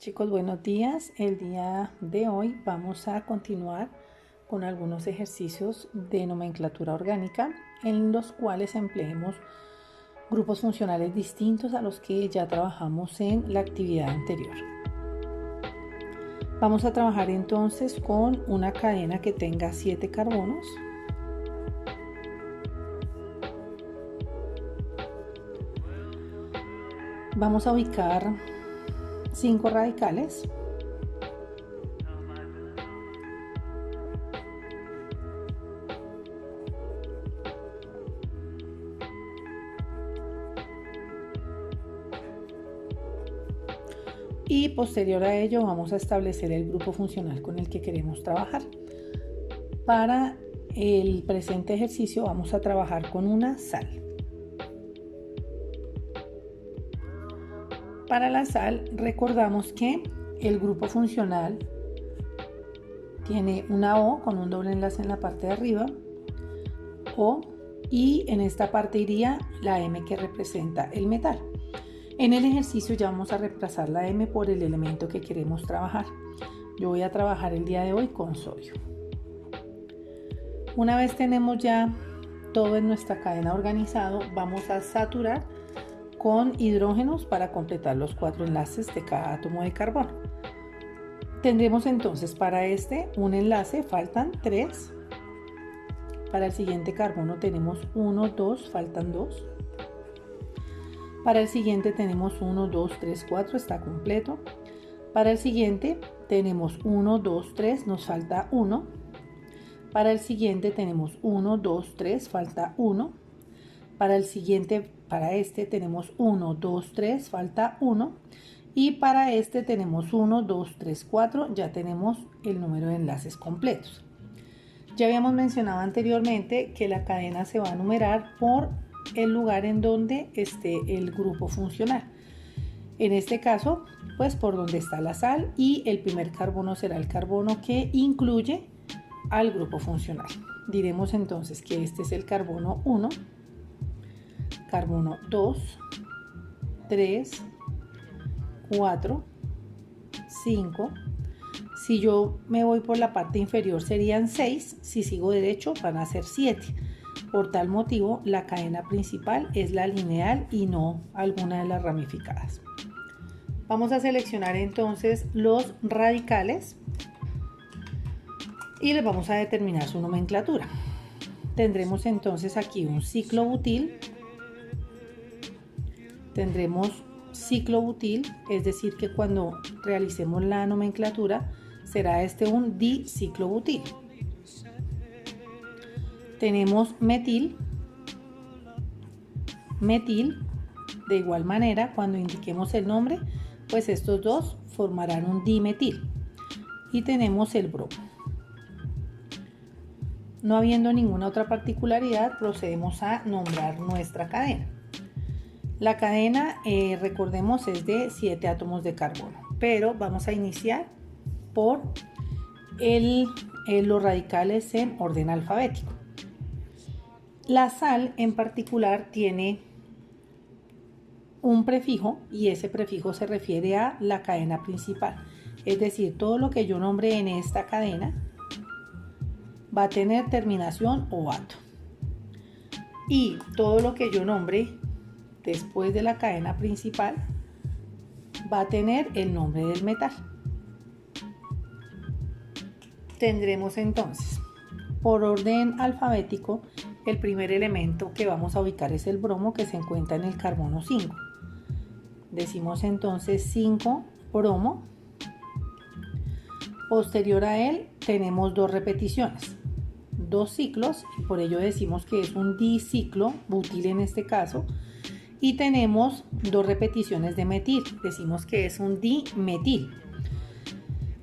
Chicos, buenos días. El día de hoy vamos a continuar con algunos ejercicios de nomenclatura orgánica en los cuales empleemos grupos funcionales distintos a los que ya trabajamos en la actividad anterior. Vamos a trabajar entonces con una cadena que tenga 7 carbonos. Vamos a ubicar 5 radicales. Y posterior a ello vamos a establecer el grupo funcional con el que queremos trabajar. Para el presente ejercicio vamos a trabajar con una sal. Para la sal recordamos que el grupo funcional tiene una O con un doble enlace en la parte de arriba, O, y en esta parte iría la M que representa el metal. En el ejercicio ya vamos a reemplazar la M por el elemento que queremos trabajar. Yo voy a trabajar el día de hoy con sodio. Una vez tenemos ya todo en nuestra cadena organizado, vamos a saturar con hidrógenos para completar los 4 enlaces de cada átomo de carbono. Tendremos entonces para este un enlace, faltan 3. Para el siguiente carbono tenemos 1, 2, faltan 2. Para el siguiente tenemos 1, 2, 3, 4, está completo. Para el siguiente tenemos 1, 2, 3, nos falta 1. Para el siguiente tenemos 1, 2, 3, falta 1. Para el siguiente, para este tenemos 1, 2, 3, falta 1. Y para este tenemos 1, 2, 3, 4, ya tenemos el número de enlaces completos. Ya habíamos mencionado anteriormente que la cadena se va a numerar por el lugar en donde esté el grupo funcional. En este caso, pues por donde está la sal, y el primer carbono será el carbono que incluye al grupo funcional. Diremos entonces que este es el carbono 1, carbono 2, 3, 4, 5. Si yo me voy por la parte inferior serían 6, si sigo derecho van a ser 7. Por tal motivo, la cadena principal es la lineal y no alguna de las ramificadas. Vamos a seleccionar entonces los radicales y les vamos a determinar su nomenclatura. Tendremos entonces aquí un ciclobutil. Tendremos ciclobutil, es decir que cuando realicemos la nomenclatura será este un diciclobutil. Tenemos metil, de igual manera cuando indiquemos el nombre, pues estos dos formarán un dimetil. Y tenemos el bromo. No habiendo ninguna otra particularidad, procedemos a nombrar nuestra cadena. La cadena, recordemos, es de 7 átomos de carbono, pero vamos a iniciar por los radicales en orden alfabético. La sal en particular tiene un prefijo y ese prefijo se refiere a la cadena principal. Es decir, todo lo que yo nombre en esta cadena va a tener terminación -ato. Y todo lo que yo nombre después de la cadena principal va a tener el nombre del metal. Tendremos entonces, por orden alfabético, el primer elemento que vamos a ubicar es el bromo, que se encuentra en el carbono 5. Decimos entonces 5 bromo. Posterior a él tenemos 2 repeticiones, 2 ciclos, y por ello decimos que es un diciclo butil en este caso. Y tenemos 2 repeticiones de metil, decimos que es un dimetil.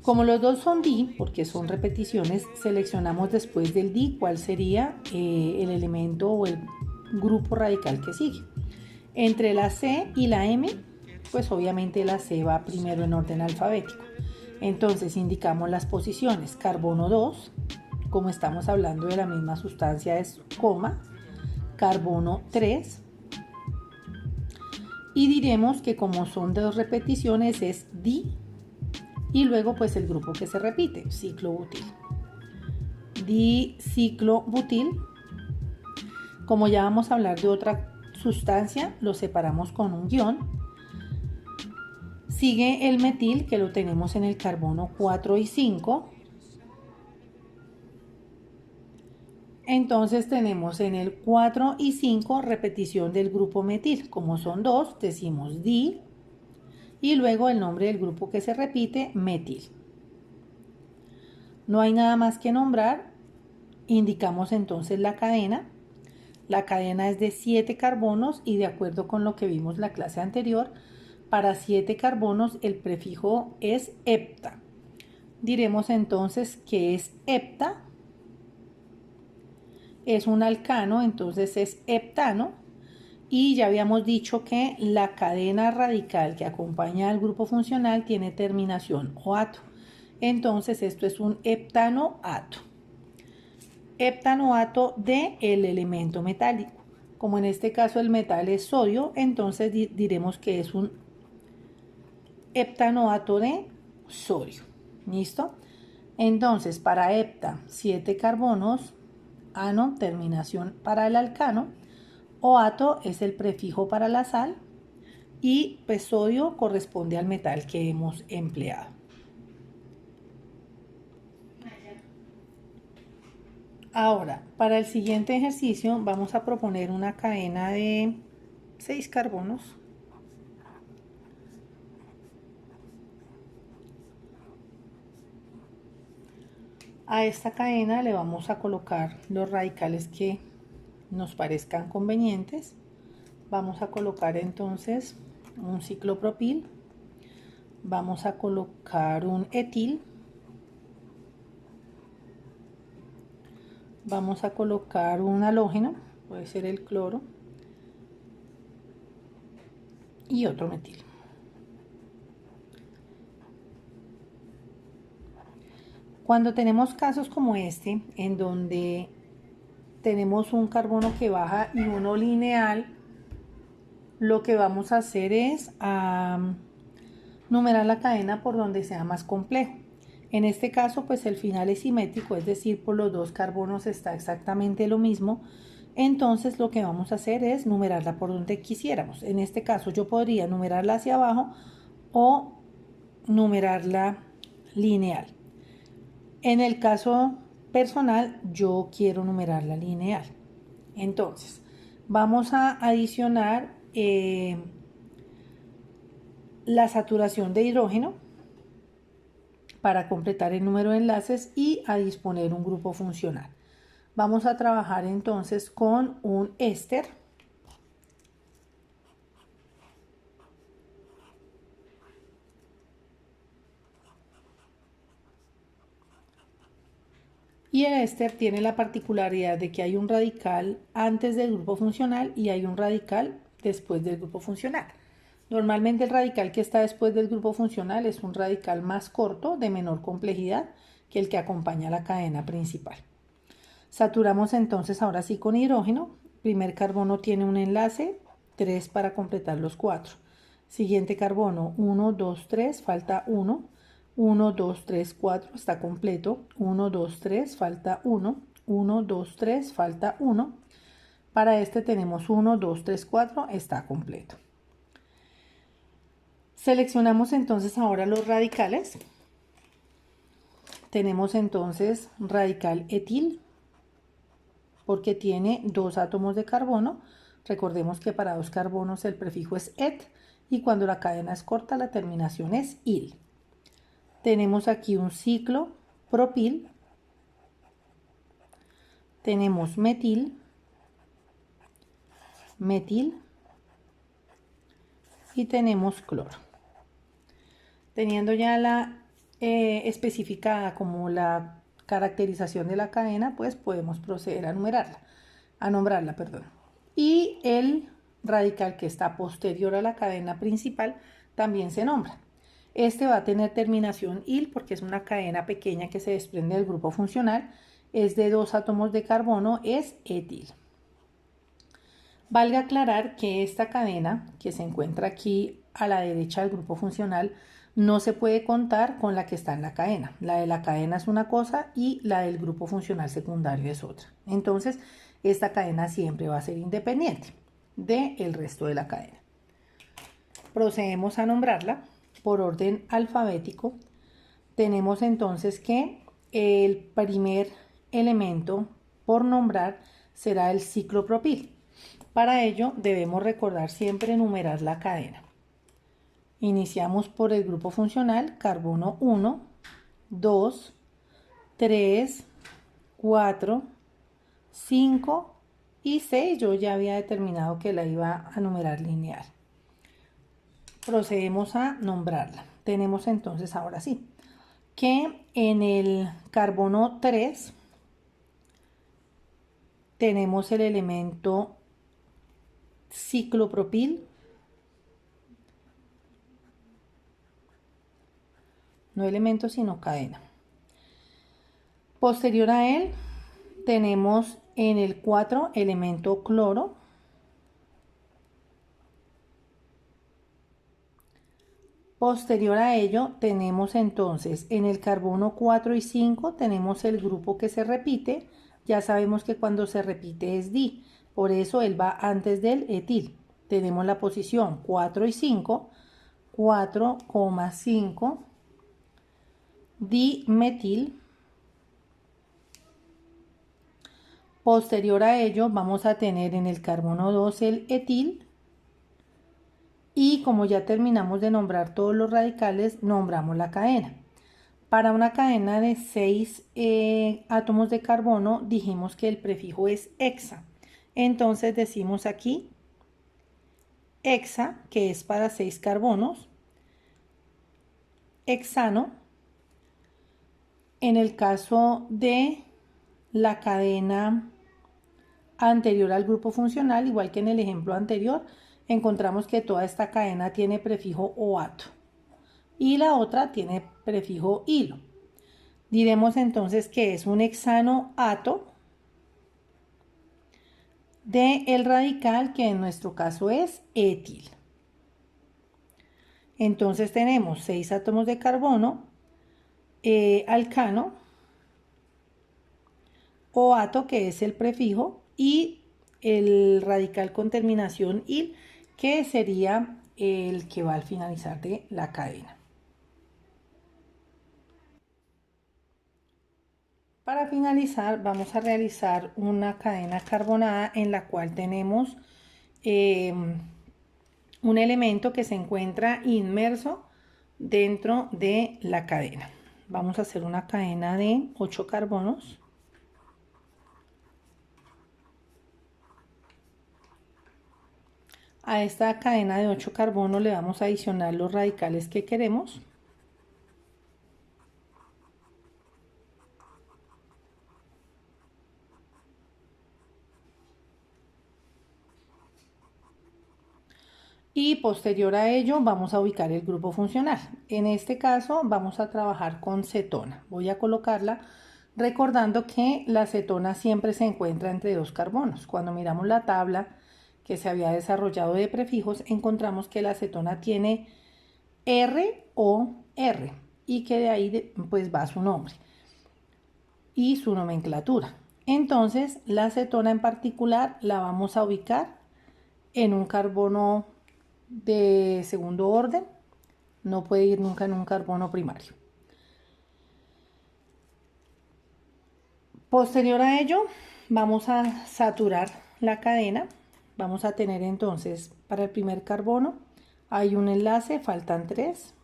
Como los dos son di, porque son repeticiones, seleccionamos después del di cuál sería el elemento o el grupo radical que sigue. Entre la C y la M, pues obviamente la C va primero en orden alfabético. Entonces indicamos las posiciones. Carbono 2, como estamos hablando de la misma sustancia, es coma. Carbono 3. Y diremos que como son 2 repeticiones es di y luego pues el grupo que se repite, ciclobutil. Diciclobutil. Como ya vamos a hablar de otra sustancia, lo separamos con un guión. Sigue el metil, que lo tenemos en el carbono 4 y 5. Entonces tenemos en el 4 y 5 repetición del grupo metil. Como son dos, decimos di y luego el nombre del grupo que se repite, metil. No hay nada más que nombrar. Indicamos entonces la cadena. La cadena es de 7 carbonos y de acuerdo con lo que vimos la clase anterior, para 7 carbonos el prefijo es hepta. Diremos entonces que es hepta. Es un alcano, entonces es heptano. Y ya habíamos dicho que la cadena radical que acompaña al grupo funcional tiene terminación oato. Entonces esto es un heptanoato. Heptanoato del elemento metálico. Como en este caso el metal es sodio, entonces diremos que es un heptanoato de sodio. ¿Listo? Entonces para hepta, 7 carbonos, ano, terminación para el alcano, oato es el prefijo para la sal y pues sodio corresponde al metal que hemos empleado. Ahora, para el siguiente ejercicio vamos a proponer una cadena de 6 carbonos. A esta cadena le vamos a colocar los radicales que nos parezcan convenientes. Vamos a colocar entonces un ciclopropil, vamos a colocar un etil, vamos a colocar un halógeno, puede ser el cloro, y otro metil. Cuando tenemos casos como este, en donde tenemos un carbono que baja y uno lineal, lo que vamos a hacer es numerar la cadena por donde sea más complejo. En este caso, pues el final es simétrico, es decir, por los dos carbonos está exactamente lo mismo. Entonces lo que vamos a hacer es numerarla por donde quisiéramos. En este caso yo podría numerarla hacia abajo o numerarla lineal. En el caso personal, yo quiero numerarla lineal. Entonces, vamos a adicionar la saturación de hidrógeno para completar el número de enlaces y a disponer un grupo funcional. Vamos a trabajar entonces con un éster. Y el éster tiene la particularidad de que hay un radical antes del grupo funcional y hay un radical después del grupo funcional. Normalmente el radical que está después del grupo funcional es un radical más corto, de menor complejidad, que el que acompaña la cadena principal. Saturamos entonces ahora sí con hidrógeno. Primer carbono tiene un enlace, 3 para completar los 4. Siguiente carbono, 1, 2, 3, falta 1. 1, 2, 3, 4, está completo. 1, 2, 3, falta 1. 1, 2, 3, falta 1. Para este tenemos 1, 2, 3, 4, está completo. Seleccionamos entonces ahora los radicales. Tenemos entonces radical etil, porque tiene 2 átomos de carbono. Recordemos que para 2 carbonos el prefijo es et y cuando la cadena es corta la terminación es il. Tenemos aquí un ciclo propil, tenemos metil, metil y tenemos cloro. Teniendo ya la especificada como la caracterización de la cadena, pues podemos proceder a nombrarla. Y el radical que está posterior a la cadena principal también se nombra. Este va a tener terminación il porque es una cadena pequeña que se desprende del grupo funcional, es de 2 átomos de carbono, es etil. Valga aclarar que esta cadena que se encuentra aquí a la derecha del grupo funcional no se puede contar con la que está en la cadena. La de la cadena es una cosa y la del grupo funcional secundario es otra. Entonces, esta cadena siempre va a ser independiente del resto de la cadena. Procedemos a nombrarla por orden alfabético. Tenemos entonces que el primer elemento por nombrar será el ciclopropil. Para ello debemos recordar siempre numerar la cadena. Iniciamos por el grupo funcional carbono 1, 2, 3, 4, 5 y 6. Yo ya había determinado que la iba a numerar lineal. Procedemos a nombrarla. Tenemos entonces ahora sí que en el carbono 3 tenemos el elemento ciclopropil, no elemento sino cadena. Posterior a él tenemos en el 4 elemento cloro, posterior a ello tenemos entonces en el carbono 4 y 5 tenemos el grupo que se repite. Ya sabemos que cuando se repite es di, por eso él va antes del etil. Tenemos la posición 4 y 5, 4,5 dimetil. Posterior a ello vamos a tener en el carbono 2 el etil. Y como ya terminamos de nombrar todos los radicales, nombramos la cadena. Para una cadena de 6 átomos de carbono dijimos que el prefijo es hexa. Entonces decimos aquí hexa, que es para 6 carbonos, hexano. En el caso de la cadena anterior al grupo funcional, igual que en el ejemplo anterior, encontramos que toda esta cadena tiene prefijo oato y la otra tiene prefijo hilo. Diremos entonces que es un hexano ato del radical, que en nuestro caso es etil. Entonces tenemos 6 átomos de carbono, alcano, oato, que es el prefijo, y el radical con terminación il, que sería el que va al finalizar de la cadena. Para finalizar vamos a realizar una cadena carbonada en la cual tenemos un elemento que se encuentra inmerso dentro de la cadena. Vamos a hacer una cadena de 8 carbonos. A esta cadena de 8 carbonos le vamos a adicionar los radicales que queremos. Y posterior a ello vamos a ubicar el grupo funcional. En este caso vamos a trabajar con cetona. Voy a colocarla recordando que la cetona siempre se encuentra entre 2 carbonos. Cuando miramos la tabla que se había desarrollado de prefijos, encontramos que la cetona tiene R o R y que de ahí pues va su nombre y su nomenclatura. Entonces la cetona en particular la vamos a ubicar en un carbono de segundo orden, no puede ir nunca en un carbono primario. Posterior a ello vamos a saturar la cadena. Vamos a tener entonces para el primer carbono hay un enlace, faltan 3.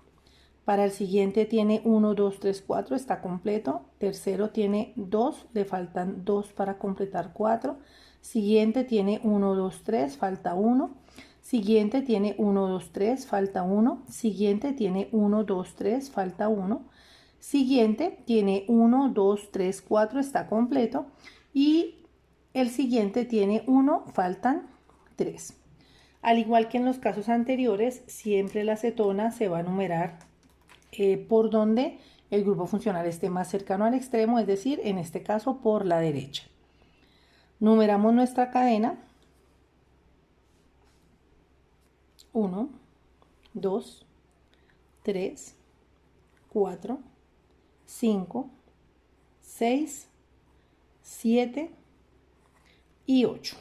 Para el siguiente tiene 1, 2, 3, 4, está completo. Tercero tiene 2, le faltan 2 para completar 4. Siguiente tiene 1, 2, 3, falta 1. Siguiente tiene 1, 2, 3, falta 1. Siguiente tiene 1, 2, 3, falta 1. Siguiente tiene 1, 2, 3, 4, está completo. Y el siguiente tiene 1, faltan 3. Al igual que en los casos anteriores, siempre la cetona se va a numerar por donde el grupo funcional esté más cercano al extremo, es decir, en este caso por la derecha. Numeramos nuestra cadena. 1, 2, 3, 4, 5, 6, 7 y 8.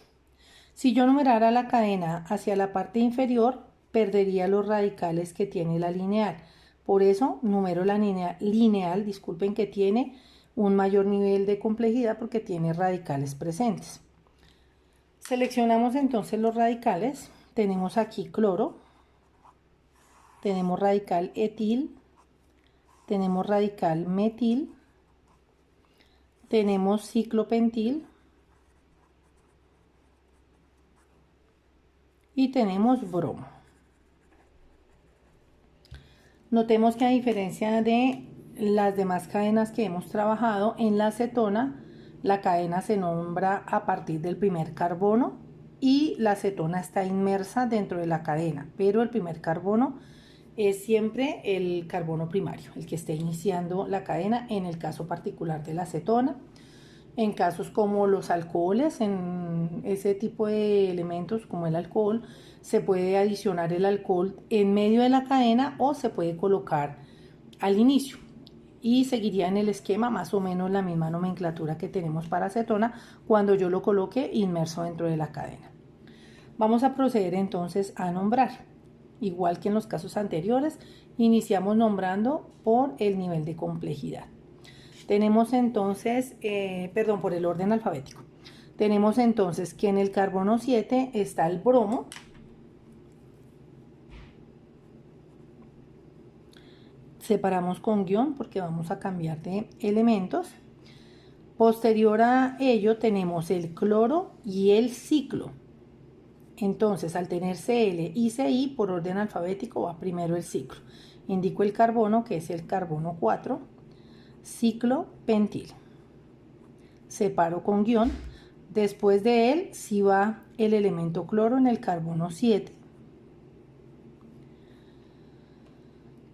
Si yo numerara la cadena hacia la parte inferior, perdería los radicales que tiene la lineal. Por eso numero la lineal, disculpen, que tiene un mayor nivel de complejidad porque tiene radicales presentes. Seleccionamos entonces los radicales. Tenemos aquí cloro, tenemos radical etil, tenemos radical metil, tenemos ciclopentil y tenemos bromo. Notemos que a diferencia de las demás cadenas que hemos trabajado, en la acetona la cadena se nombra a partir del primer carbono y la acetona está inmersa dentro de la cadena, pero el primer carbono es siempre el carbono primario, el que esté iniciando la cadena en el caso particular de la acetona. En casos como los alcoholes, en ese tipo de elementos como el alcohol, se puede adicionar el alcohol en medio de la cadena o se puede colocar al inicio y seguiría en el esquema más o menos la misma nomenclatura que tenemos para acetona cuando yo lo coloque inmerso dentro de la cadena. Vamos a proceder entonces a nombrar. Igual que en los casos anteriores, iniciamos nombrando por el nivel de complejidad. Tenemos entonces, por el orden alfabético. Tenemos entonces que en el carbono 7 está el bromo. Separamos con guión porque vamos a cambiar de elementos. Posterior a ello tenemos el cloro y el ciclo. Entonces, al tener Cl y Ci, por orden alfabético va primero el ciclo. Indico el carbono, que es el carbono 4, ciclopentil. Separo con guión. Después de él, sí va el elemento cloro en el carbono 7.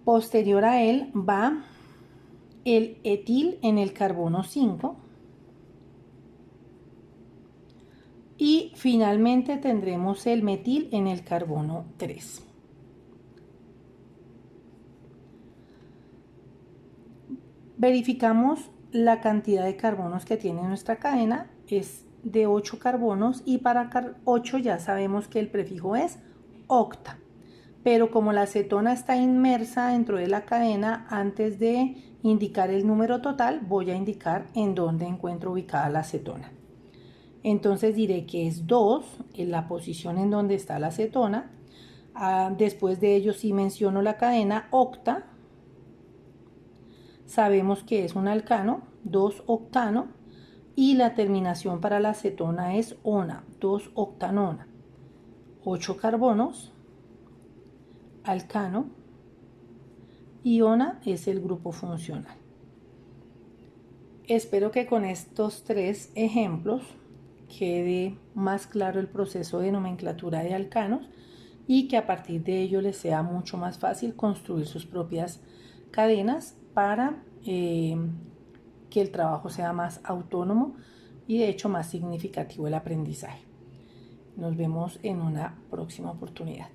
Posterior a él va el etil en el carbono 5. Y finalmente tendremos el metil en el carbono 3. Verificamos la cantidad de carbonos que tiene nuestra cadena, es de 8 carbonos y para 8 ya sabemos que el prefijo es octa. Pero como la acetona está inmersa dentro de la cadena, antes de indicar el número total, voy a indicar en dónde encuentro ubicada la acetona. Entonces diré que es 2 en la posición en donde está la acetona. Después de ello sí menciono la cadena octa. Sabemos que es un alcano, 2-octano. Y la terminación para la acetona es ona, 2-octanona. 8 carbonos, alcano, y ona es el grupo funcional. Espero que con estos 3 ejemplos quede más claro el proceso de nomenclatura de alcanos y que a partir de ello les sea mucho más fácil construir sus propias cadenas para que el trabajo sea más autónomo y de hecho más significativo el aprendizaje. Nos vemos en una próxima oportunidad.